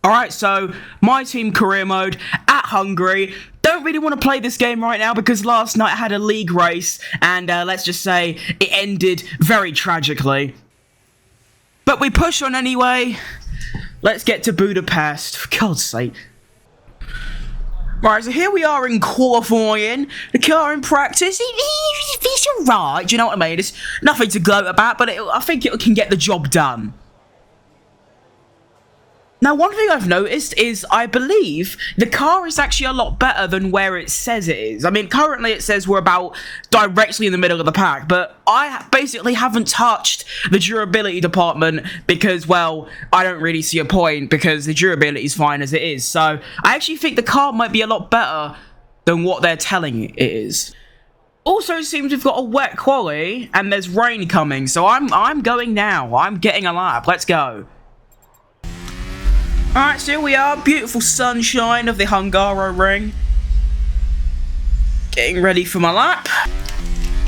Alright, so my team career mode at Hungary. Don't really want to play this game right now because last night I had a league race and let's just say it ended very tragically. But we push on anyway. Let's get to Budapest, for God's sake. Right, so here we are in qualifying. The car in practice, it's alright, do you know what I mean? It's nothing to gloat about, but I think it can get the job done. Now, one thing I've noticed is I believe the car is actually a lot better than where it says it is. I mean, currently it says we're about directly in the middle of the pack, but I basically haven't touched the durability department because, well, I don't really see a point because the durability is fine as it is. So I actually think the car might be a lot better than what they're telling it is. Also, it seems we've got a wet quali and there's rain coming, so I'm going now. I'm getting a lap. Let's go. Alright, so here we are, beautiful sunshine of the Hungaro ring. Getting ready for my lap.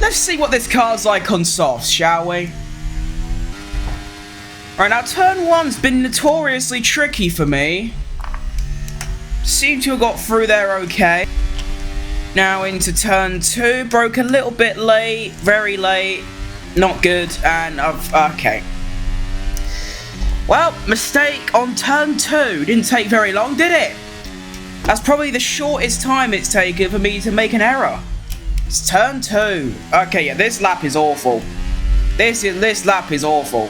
Let's see what this car's like on softs, shall we? Alright, now turn one's been notoriously tricky for me. Seem to have got through there okay. Now into turn two, broke a little bit late, very late, not good, and okay. Well, mistake on turn 2. Didn't take very long, did it? That's probably the shortest time it's taken for me to make an error. It's turn 2. Okay, yeah, this lap is awful. This lap is awful.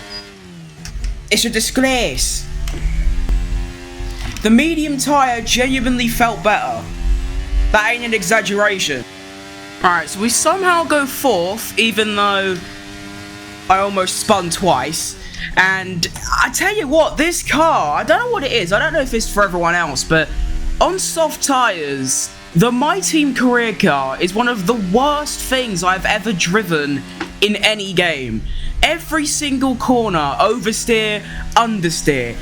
It's a disgrace. The medium tyre genuinely felt better. That ain't an exaggeration. Alright, so we somehow go 4th, even though I almost spun twice. And I tell you what, this car, I don't know what it is, I don't know if it's for everyone else, but on soft tyres, the My Team career car is one of the worst things I've ever driven in any game. Every single corner, oversteer, understeer,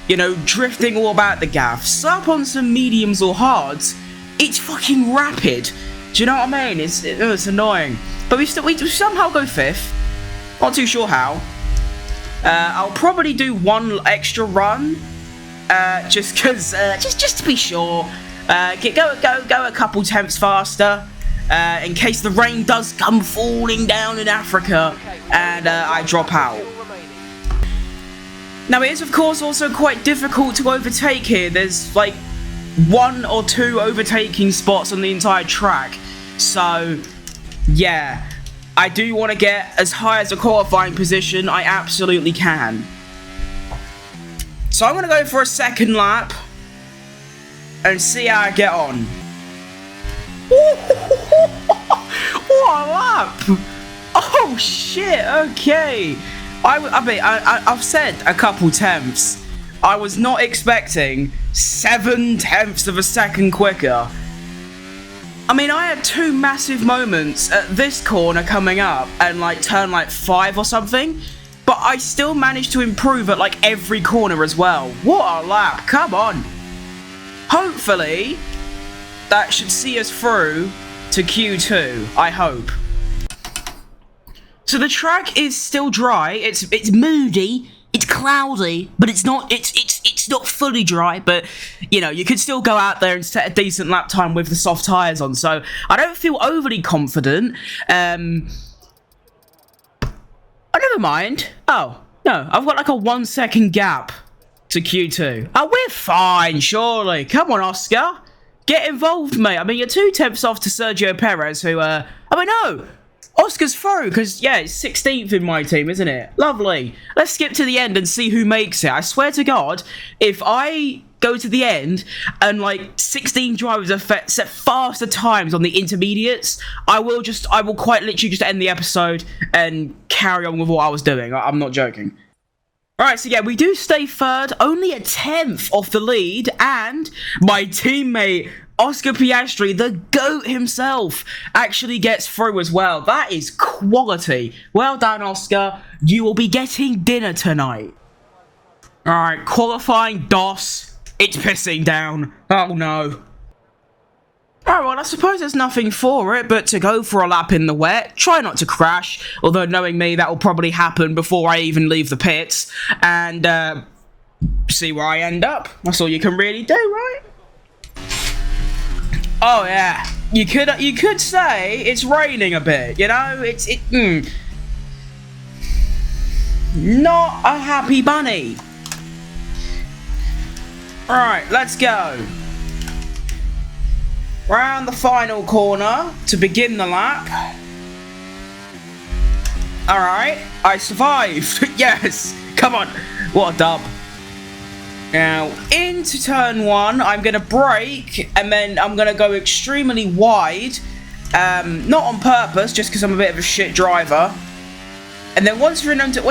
you know, drifting all about the gaff. Slap on some mediums or hards, it's fucking rapid. Do you know what I mean? It's annoying. But we somehow go 5th, not too sure how. I'll probably do one extra run, just because, just to be sure. Go a couple tenths faster, in case the rain does come falling down in Africa, and I drop out. Now it is of course also quite difficult to overtake here. There's like 1 or 2 overtaking spots on the entire track, so yeah. I do want to get as high as a qualifying position I absolutely can. So I'm going to go for a second lap and see how I get on. What a lap! Oh shit, okay. I've said a couple tenths. I was not expecting 7 tenths of a second quicker. I mean, I had 2 massive moments at this corner coming up and like turn like 5 or something, but I still managed to improve at like every corner as well. What a lap, come on. Hopefully, that should see us through to Q2, I hope. So the track is still dry, it's moody, it's cloudy, but it's not fully dry, but you know, you could still go out there and set a decent lap time with the soft tyres on, so I don't feel overly confident. Oh, never mind. Oh, no, I've got like a 1 second gap to Q2. Oh, we're fine, surely. Come on, Oscar. Get involved, mate. I mean, you're 2 tenths off to Sergio Perez, who, I mean, no. Oscar's through, because, yeah, it's 16th in my team, isn't it? Lovely. Let's skip to the end and see who makes it. I swear to God, if I go to the end and, like, 16 drivers have set faster times on the intermediates, I will quite literally just end the episode and carry on with what I was doing. I'm not joking. Alright, so yeah, we do stay 3rd, only a 10th off the lead, and my teammate Oscar Piastri, the GOAT himself, actually gets through as well. That is quality. Well done, Oscar. You will be getting dinner tonight. Alright, qualifying DOS. It's pissing down. Oh no. Alright, well, I suppose there's nothing for it but to go for a lap in the wet. Try not to crash, although knowing me, that will probably happen before I even leave the pits. And, see where I end up. That's all you can really do, right? Oh yeah, you could say it's raining a bit. You know, not a happy bunny. Alright, let's go. Round the final corner to begin the lap. Alright, I survived. Yes, come on. What a dub. Now, into turn 1, I'm going to brake, and then I'm going to go extremely wide. Not on purpose, just because I'm a bit of a shit driver. And then once you're into...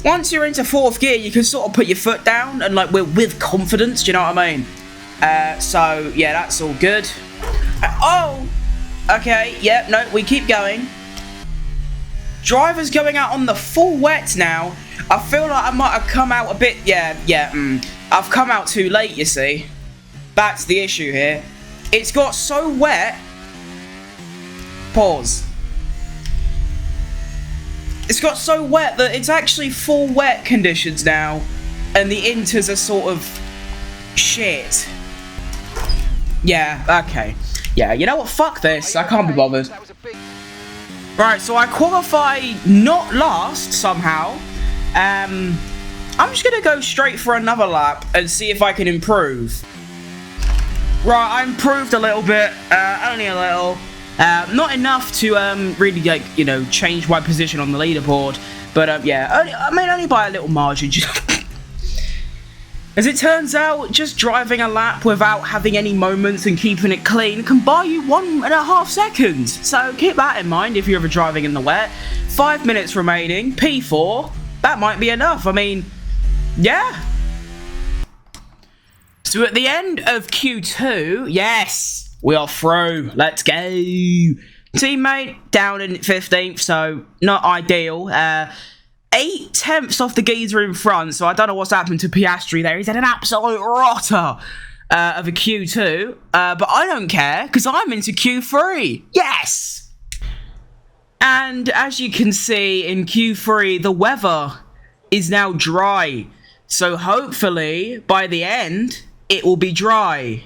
Once you're into 4th gear, you can sort of put your foot down and like with confidence, do you know what I mean? So yeah, that's all good. Oh, okay, yeah, no, we keep going. Driver's going out on the full wet now. I feel like I might have come out a bit, I've come out too late, you see. That's the issue here. It's got so wet. Pause. It's got so wet that it's actually full wet conditions now, and the inters are sort of shit. Yeah, okay. Yeah, you know what? Fuck this. I can't be bothered. Right, so I qualify not last somehow. I'm just gonna go straight for another lap and see if I can improve. Right, I improved a little bit, only a little. Not enough to really, like, you know, change my position on the leaderboard, but yeah, only by a little margin. As it turns out, just driving a lap without having any moments and keeping it clean can buy you 1.5 seconds. So keep that in mind if you're ever driving in the wet. 5 minutes remaining, P4. That might be enough. I mean, yeah. So at the end of Q2, yes. We are through. Let's go. Teammate down in 15th, so not ideal. 8 tenths off the geezer in front, so I don't know what's happened to Piastri there. He's had an absolute rotter of a Q2, but I don't care, because I'm into Q3. Yes! And as you can see in Q3, the weather is now dry. So hopefully, by the end, it will be dry.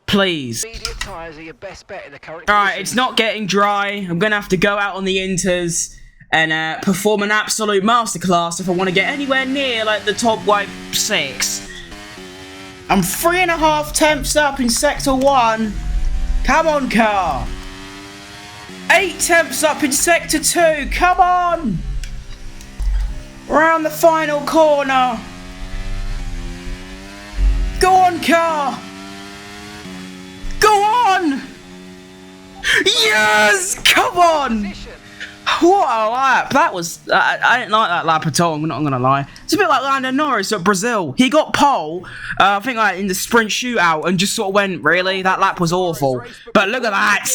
Please. Alright, it's not getting dry. I'm going to have to go out on the inters and perform an absolute masterclass if I want to get anywhere near like the top 6. I'm 3.5 tenths up in sector 1. Come on, car. 8 tenths up in sector 2. Come on. Around the final corner. Go on, car. Go on! Yes! Come on! What a lap! That was... I didn't like that lap at all, I'm not going to lie. It's a bit like Lando Norris at Brazil. He got pole, I think like in the sprint shootout, and just sort of went, really? That lap was awful. But look at that!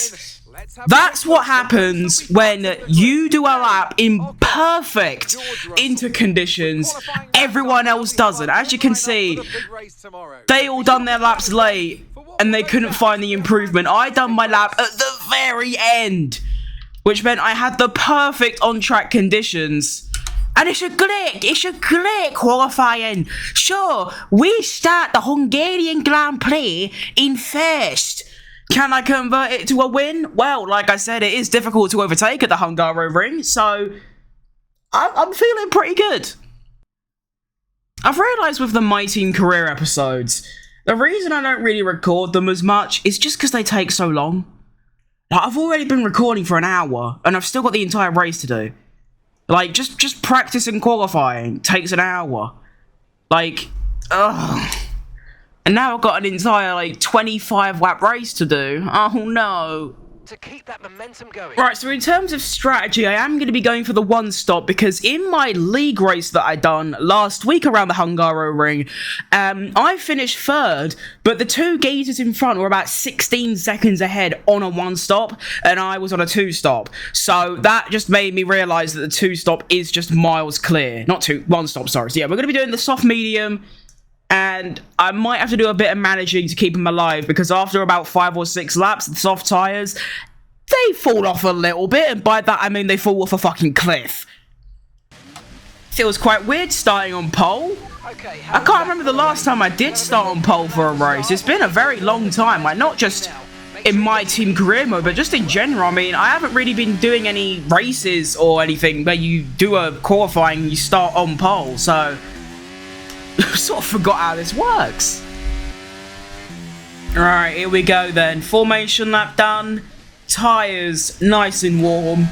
That's what happens when you do a lap in perfect inter conditions. Everyone else doesn't. As you can see, they all done their laps late and they couldn't find the improvement. I done my lap at the very end, which meant I had the perfect on-track conditions. And it's a great qualifying. Sure, we start the Hungarian Grand Prix in first. Can I convert it to a win? Well, like I said, it is difficult to overtake at the Hungaroring, so I'm feeling pretty good. I've realised with the My Team Career episodes, the reason I don't really record them as much is just because they take so long. Like, I've already been recording for an hour, and I've still got the entire race to do. Like, just practicing qualifying takes an hour. Like, ugh. And now I've got an entire, like, 25 lap race to do. Oh, no. To keep that momentum going. Right, so in terms of strategy, I am going to be going for the one stop because in my league race that I done last week around the Hungaroring, I finished third, but the two geezers in front were about 16 seconds ahead on a one stop, and I was on a two stop. So that just made me realise that the two stop is just miles clear. One stop, sorry. So yeah, we're going to be doing the soft medium. And I might have to do a bit of managing to keep them alive because after about 5 or 6 laps, the soft tyres, they fall off a little bit. And by that, I mean they fall off a fucking cliff. Feels quite weird starting on pole. I can't remember the last time I did start on pole for a race. It's been a very long time, like not just in my team career mode, but just in general. I mean, I haven't really been doing any races or anything where you do a qualifying and you start on pole, so I sort of forgot how this works. Alright, here we go then. Formation lap done. Tyres nice and warm.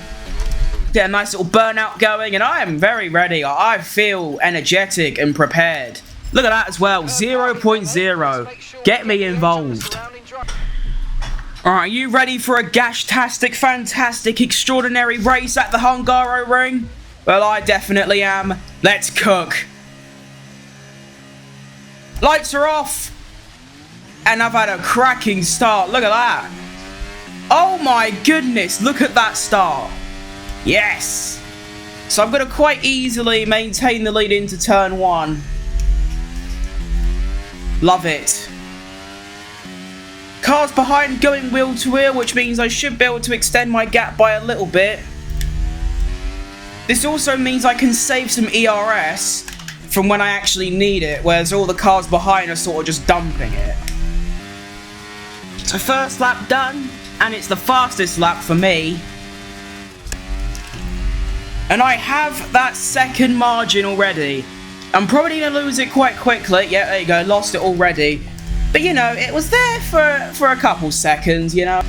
Get a nice little burnout going, and I am very ready. I feel energetic and prepared. Look at that as well, 0.0. Get me involved. Alright, you ready for a gash-tastic, fantastic, extraordinary race at the Hungaroring? Well, I definitely am. Let's cook. Lights are off. And I've had a cracking start. Look at that. Oh my goodness, look at that start. Yes! So I'm going to quite easily maintain the lead into turn 1. Love it. Cars behind going wheel to wheel, which means I should be able to extend my gap by a little bit. This also means I can save some ERS from when I actually need it, whereas all the cars behind are sort of just dumping it. So first lap done, and it's the fastest lap for me. And I have that second margin already. I'm probably going to lose it quite quickly. Yeah, there you go, lost it already. But you know, it was there for a couple seconds, you know.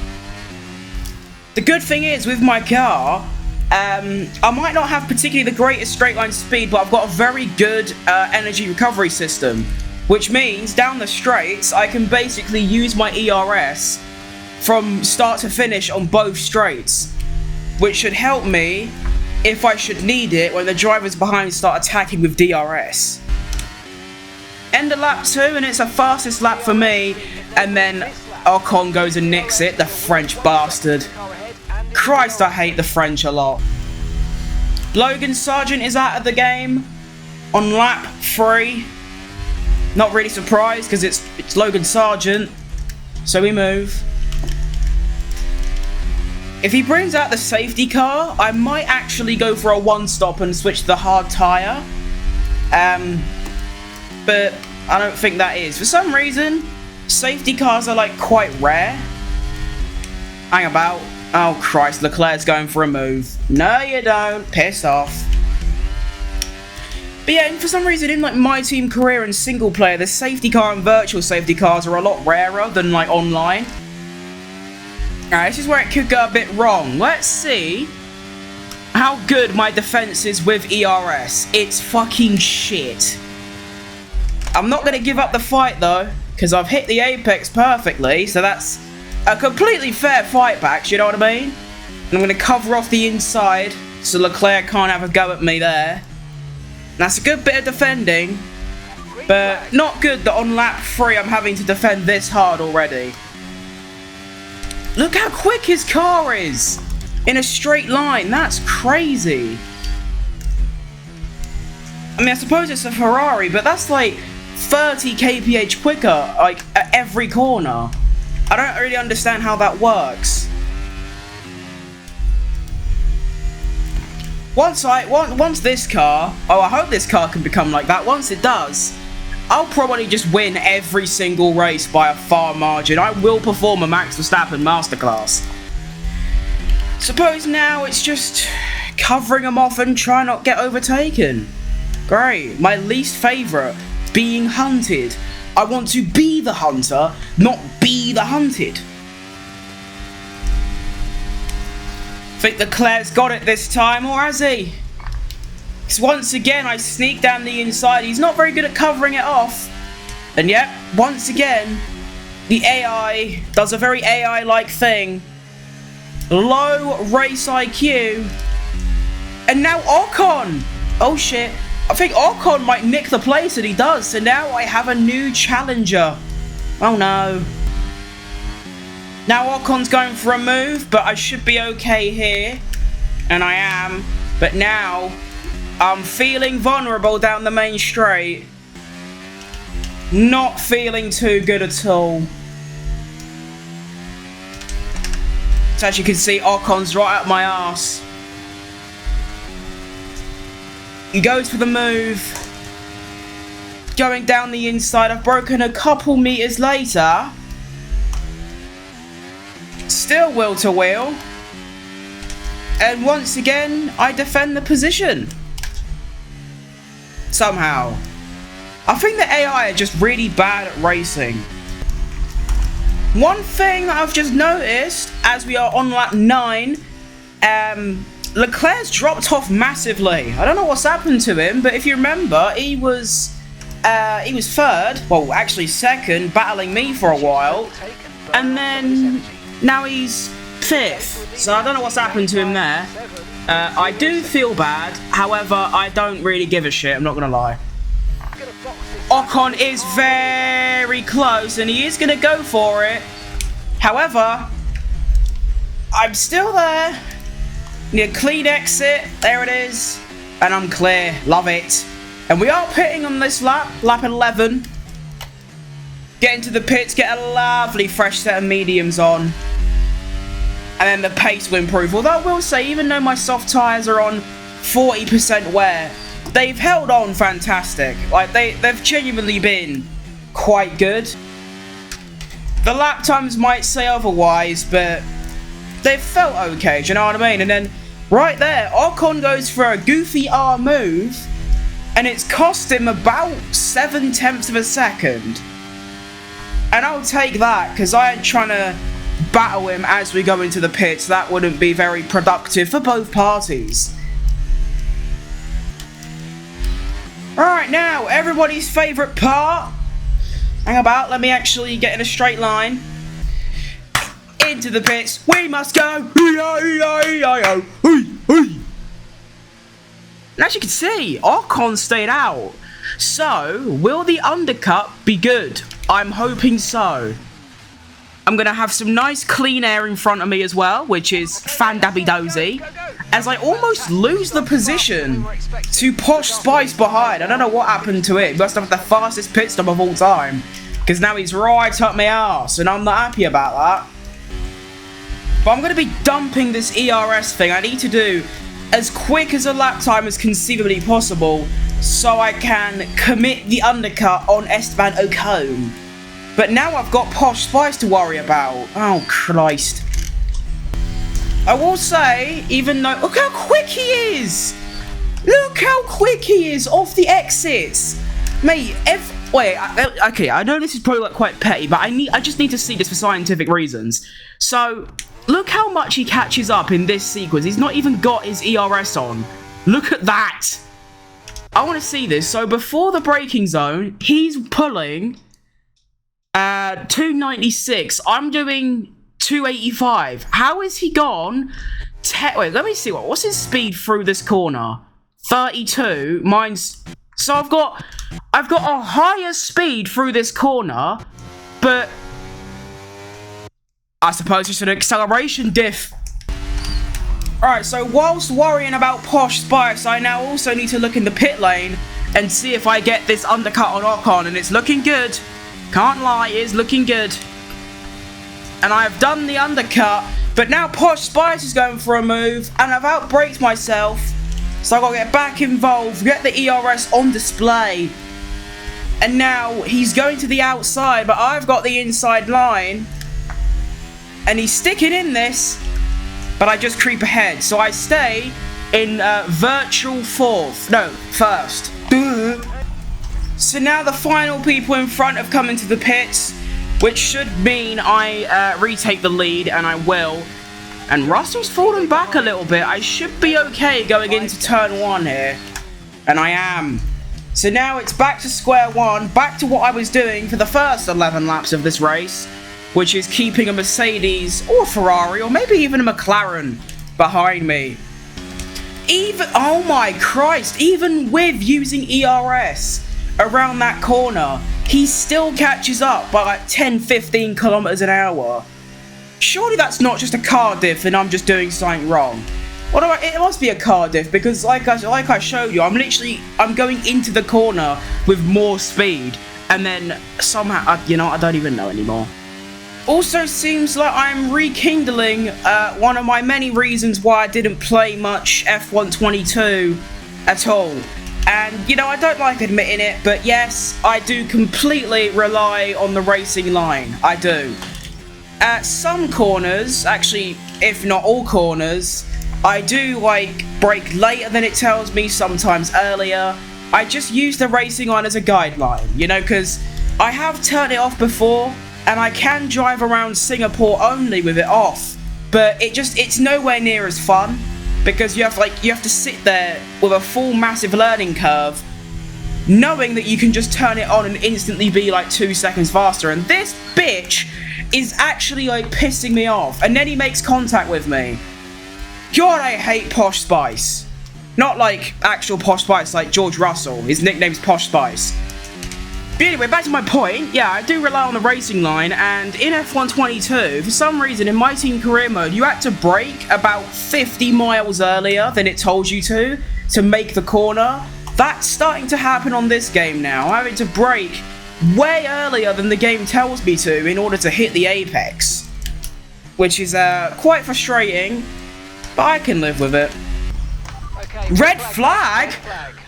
The good thing is, with my car, I might not have particularly the greatest straight line speed, but I've got a very good energy recovery system. Which means, down the straights, I can basically use my ERS from start to finish on both straights. Which should help me if I should need it when the drivers behind start attacking with DRS. End of lap 2, and it's the fastest lap for me, and then Ocon goes and nicks it, the French bastard. Christ, I hate the French a lot. Logan Sargent is out of the game on lap 3. Not really surprised because it's Logan Sargent, so we move. If he brings out the safety car, I might actually go for a one-stop and switch to the hard tyre. But I don't think that is. For some reason, safety cars are like quite rare. Hang about. Oh Christ, Leclerc's going for a move. No you don't, piss off. But yeah, and for some reason in like my team career and single player, the safety car and virtual safety cars are a lot rarer than like online. Alright, this is where it could go a bit wrong. Let's see how good my defense is with ERS. It's fucking shit. I'm not going to give up the fight though, because I've hit the apex perfectly, so that's a completely fair fight back, you know what I mean? And I'm going to cover off the inside, so Leclerc can't have a go at me there. And that's a good bit of defending, but not good that on lap 3 I'm having to defend this hard already. Look how quick his car is! In a straight line, that's crazy. I mean, I suppose it's a Ferrari, but that's like 30 kph quicker, like, at every corner. I don't really understand how that works. Once this car, oh, I hope this car can become like that. Once it does, I'll probably just win every single race by a far margin. I will perform a Max Verstappen masterclass. Suppose now it's just covering them off and try not get overtaken. Great. My least favourite, being hunted. I want to be the hunter, not be the hunted. Think Leclerc's got it this time, or has he? Because once again, I sneak down the inside. He's not very good at covering it off. And yet, once again, the AI does a very AI-like thing. Low race IQ. And now Ocon! Oh shit. I think Ocon might nick the place, and he does. So now I have a new challenger. Oh no. Now Ocon's going for a move, but I should be okay here. And I am. But now I'm feeling vulnerable down the main straight. Not feeling too good at all. So as you can see, Ocon's right up my arse. He goes for the move. Going down the inside. I've broken a couple meters later. Still wheel to wheel. And once again, I defend the position. Somehow. I think the AI are just really bad at racing. One thing that I've just noticed, as we are on lap 9, Leclerc's dropped off massively. I don't know what's happened to him, but if you remember, he was third, well, actually second, battling me for a while, and then now he's 5th. So I don't know what's happened to him there. I do feel bad, however, I don't really give a shit, I'm not gonna lie. Ocon is very close, and he is going to go for it. However, I'm still there. Need a clean exit. There it is. And I'm clear. Love it. And we are pitting on this lap. Lap 11. Get into the pits. Get a lovely fresh set of mediums on. And then the pace will improve. Although I will say, even though my soft tyres are on 40% wear, they've held on fantastic. Like, they've genuinely been quite good. The lap times might say otherwise, but they've felt okay, do you know what I mean? And then, right there, Ocon goes for a goofy R move, and it's cost him about 0.7 of a second. And I'll take that, because I ain't trying to battle him as we go into the pits. That wouldn't be very productive for both parties. Alright, now, everybody's favourite part. Hang about, let me actually get in a straight line. Into the pits, we must go. And as you can see, Ocon stayed out. So, will the undercut be good? I'm hoping so. I'm going to have some nice clean air in front of me as well, which is fan-dabby-dozy, as I almost lose the position to Posh Spice behind. I don't know what happened to it. He must have had the fastest pit stop of all time, because now he's right up my arse, and I'm not happy about that. But I'm going to be dumping this ERS thing. I need to do as quick as a lap time as conceivably possible, so I can commit the undercut on Esteban Ocon. But now I've got Posh Spice to worry about. Oh, Christ. I will say, even though... Look how quick he is! Look how quick he is off the exits! Mate, wait, okay, I know this is probably like quite petty, but I just need to see this for scientific reasons. So, look how much he catches up in this sequence. He's not even got his ERS on. Look at that! I want to see this. So, before the braking zone, he's pulling... 296. I'm doing 285. How is he gone? Wait, let me see. What's his speed through this corner? 32. Mine's... So I've got a higher speed through this corner, but I suppose it's an acceleration diff. Alright, so whilst worrying about Posh Spice, I now also need to look in the pit lane and see if I get this undercut on Ocon, and it's looking good. Can't lie, it is looking good. And I have done the undercut, but now Posh Spice is going for a move, and I've outbraked myself. So I've got to get back involved, get the ERS on display. And now he's going to the outside, but I've got the inside line. And he's sticking in this, but I just creep ahead. So I stay in virtual first. So now the final people in front have come into the pits, which should mean I retake the lead, and I will. And Russell's fallen back a little bit. I should be okay going into turn 1 here. And I am. So now it's back to square one, back to what I was doing for the first 11 laps of this race, which is keeping a Mercedes or a Ferrari or maybe even a McLaren behind me. Oh my Christ, even with using ERS around that corner, he still catches up by like 10-15 kilometers an hour. Surely that's not just a car diff and I'm just doing something wrong. It must be a car diff, because like I showed you, I'm going into the corner with more speed, and then somehow, I don't even know anymore. Also seems like I'm rekindling one of my many reasons why I didn't play much F123 at all. And, you know, I don't like admitting it, but yes, I do completely rely on the racing line. I do. At some corners, actually, if not all corners, I do, like, brake later than it tells me, sometimes earlier. I just use the racing line as a guideline, you know, because I have turned it off before, and I can drive around Singapore only with it off, but it's nowhere near as fun. Because you have to sit there with a full massive learning curve, knowing that you can just turn it on and instantly be like 2 seconds faster. And this bitch is actually like pissing me off. And then he makes contact with me. God, I hate Posh Spice. Not like actual Posh Spice like George Russell. His nickname's Posh Spice. But anyway, back to my point. Yeah, I do rely on the racing line, and in F123, for some reason, in my team career mode, you had to brake about 50 miles earlier than it told you to make the corner. That's starting to happen on this game now. I'm having to brake way earlier than the game tells me to in order to hit the apex. Which is quite frustrating, but I can live with it. Okay, red flag?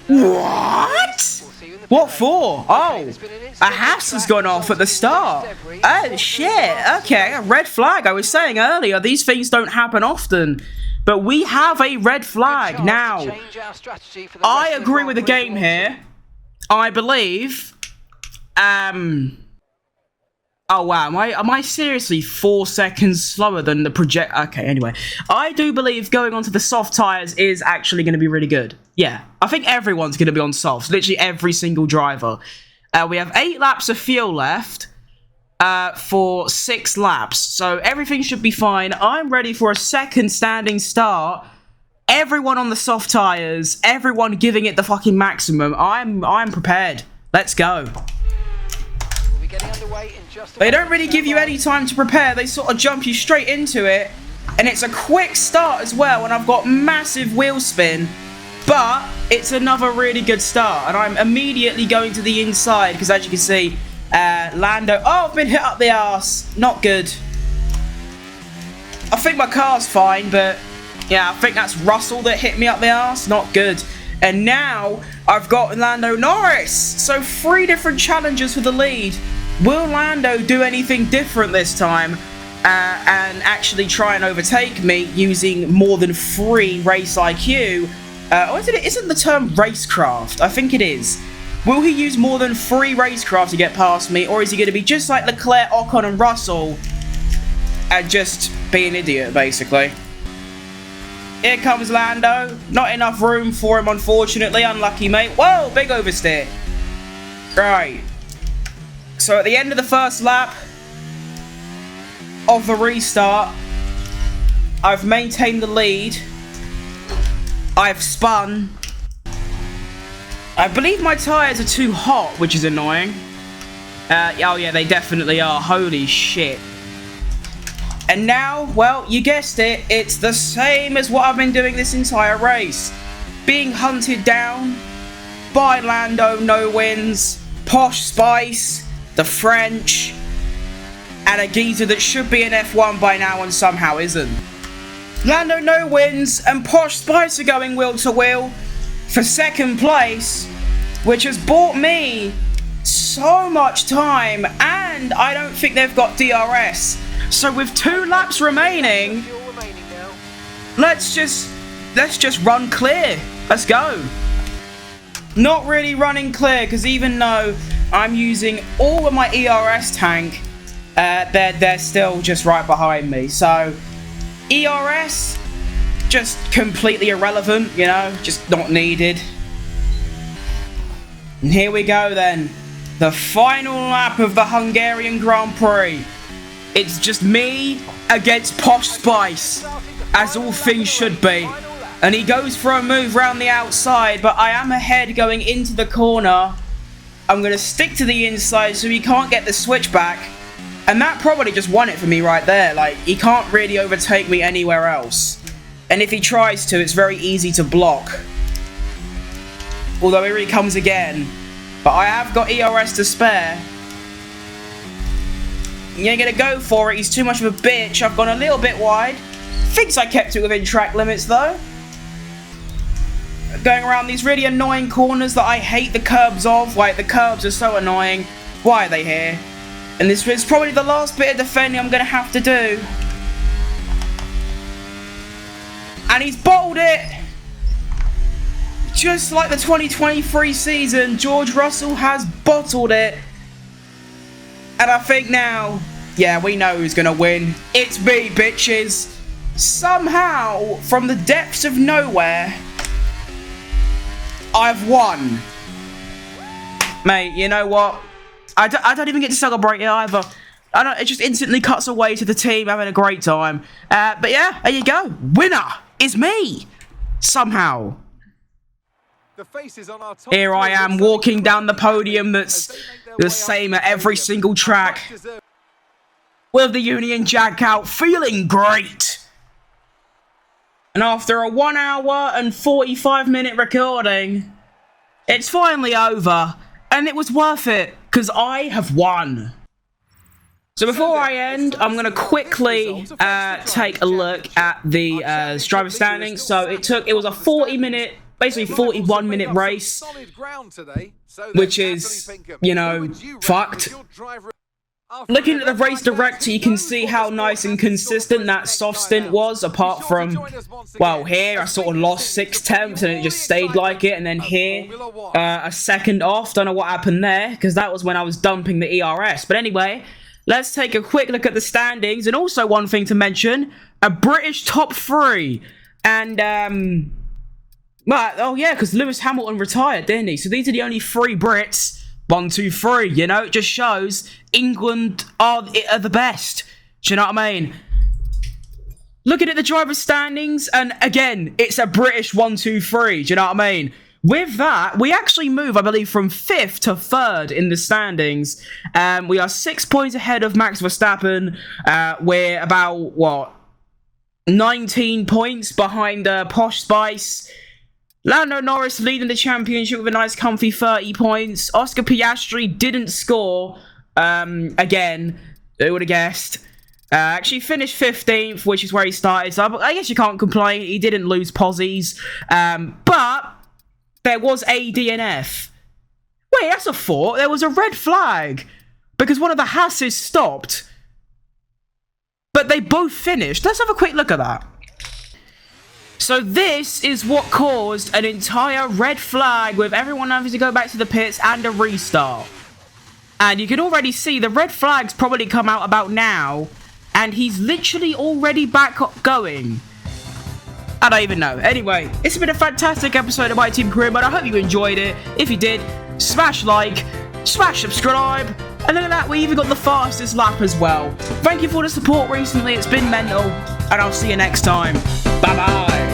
What? What for? Oh, a house has gone off at the start. Oh, shit. Okay, a red flag. I was saying earlier, these things don't happen often. But we have a red flag. Now, I agree with the game here. I believe... Oh, wow. Am I seriously 4 seconds slower than the project? Okay, anyway. I do believe going onto the soft tyres is actually going to be really good. Yeah, I think everyone's going to be on softs. Literally every single driver. We have 8 laps of fuel left for 6 laps. So everything should be fine. I'm ready for a second standing start. Everyone on the soft tyres. Everyone giving it the fucking maximum. I'm prepared. Let's go. They don't really give you any time to prepare. They sort of jump you straight into it. And it's a quick start as well. And I've got massive wheel spin. But it's another really good start. And I'm immediately going to the inside. Because as you can see, Lando... Oh, I've been hit up the arse. Not good. I think my car's fine. But yeah, I think that's Russell that hit me up the arse. Not good. And now I've got Lando Norris. So 3 different challenges for the lead. Will Lando do anything different this time and actually try and overtake me using more than 3 race IQ? Or isn't the term racecraft? I think it is. Will he use more than 3 racecraft to get past me, or is he going to be just like Leclerc, Ocon and Russell and just be an idiot, basically? Here comes Lando. Not enough room for him, unfortunately. Unlucky, mate. Whoa, big oversteer. Right. So at the end of the first lap of the restart, I've maintained the lead. I've spun. I believe my tyres are too hot, which is annoying. Oh yeah, they definitely are. Holy shit. And now, well, you guessed it, it's the same as what I've been doing this entire race. Being hunted down by Lando No Wins, Posh Spice, the French, and a geezer that should be in F1 by now and somehow isn't. Lando No Wins and Posh Spice are going wheel to wheel for second place, which has bought me so much time, and I don't think they've got DRS. So with 2 laps remaining, let's just run clear. Let's go. Not really running clear, because even though I'm using all of my ERS tank, they're still just right behind me. So ERS, just completely irrelevant, you know, just not needed. And here we go then. The final lap of the Hungarian Grand Prix. It's just me against Posh Spice, as all things should be. And he goes for a move round the outside, but I am ahead going into the corner. I'm going to stick to the inside so he can't get the switchback. And that probably just won it for me right there. Like, he can't really overtake me anywhere else. And if he tries to, it's very easy to block. Although here he comes again. But I have got ERS to spare. He ain't going to go for it. He's too much of a bitch. I've gone a little bit wide. Thinks I kept it within track limits, though. going around these really annoying corners that I hate the curbs of. Like, the curbs are so annoying. Why are they here? And this is probably the last bit of defending I'm going to have to do. And he's bottled it! Just like the 2023 season, George Russell has bottled it. And I think now, yeah, we know who's going to win. It's me, bitches. Somehow, from the depths of nowhere, I've won. Mate, you know what? I don't even get to celebrate it either. It just instantly cuts away to the team having a great time. But yeah, there you go. Winner is me. Somehow. Here I am walking down the podium that's the same at every single track. With the Union Jack out, feeling great. And after a 1 hour and 45-minute recording, it's finally over. And it was worth it, because I have won. So before I end, I'm going to quickly take a look at the driver standings. So it was a 40-minute, basically 41-minute race, which is, you know, fucked. Looking at the race director, you can see how nice and consistent that soft stint was, apart from, well, here I sort of lost 6/10 and it just stayed like it, and then here, a second off. Don't know what happened there, because that was when I was dumping the ERS. But anyway, let's take a quick look at the standings, and also one thing to mention, a British top 3, and, well, oh yeah, because Lewis Hamilton retired, didn't he? So these are the only 3 Brits. 1, 2, 3, you know, it just shows England are the best. Do you know what I mean? Looking at the driver's standings, and again, it's a British 1, 2, 3. Do you know what I mean? With that, we actually move, I believe, from 5th to 3rd in the standings. We are 6 points ahead of Max Verstappen. We're about, what, 19 points behind Posh Spice. Lando Norris leading the championship with a nice comfy 30 points. Oscar Piastri didn't score. Again, who would have guessed? Actually finished 15th, which is where he started. So I guess you can't complain. He didn't lose posies. But there was a DNF. Wait, that's a thought. There was a red flag. Because one of the Hasses stopped. But they both finished. Let's have a quick look at that. So this is what caused an entire red flag with everyone having to go back to the pits and a restart. And you can already see the red flags probably come out about now. And he's literally already back going. I don't even know. Anyway, it's been a fantastic episode of My Team Career Mode. I hope you enjoyed it. If you did, smash like, smash subscribe. And look at that, we even got the fastest lap as well. Thank you for the support recently. It's been mental. And I'll see you next time. Bye-bye.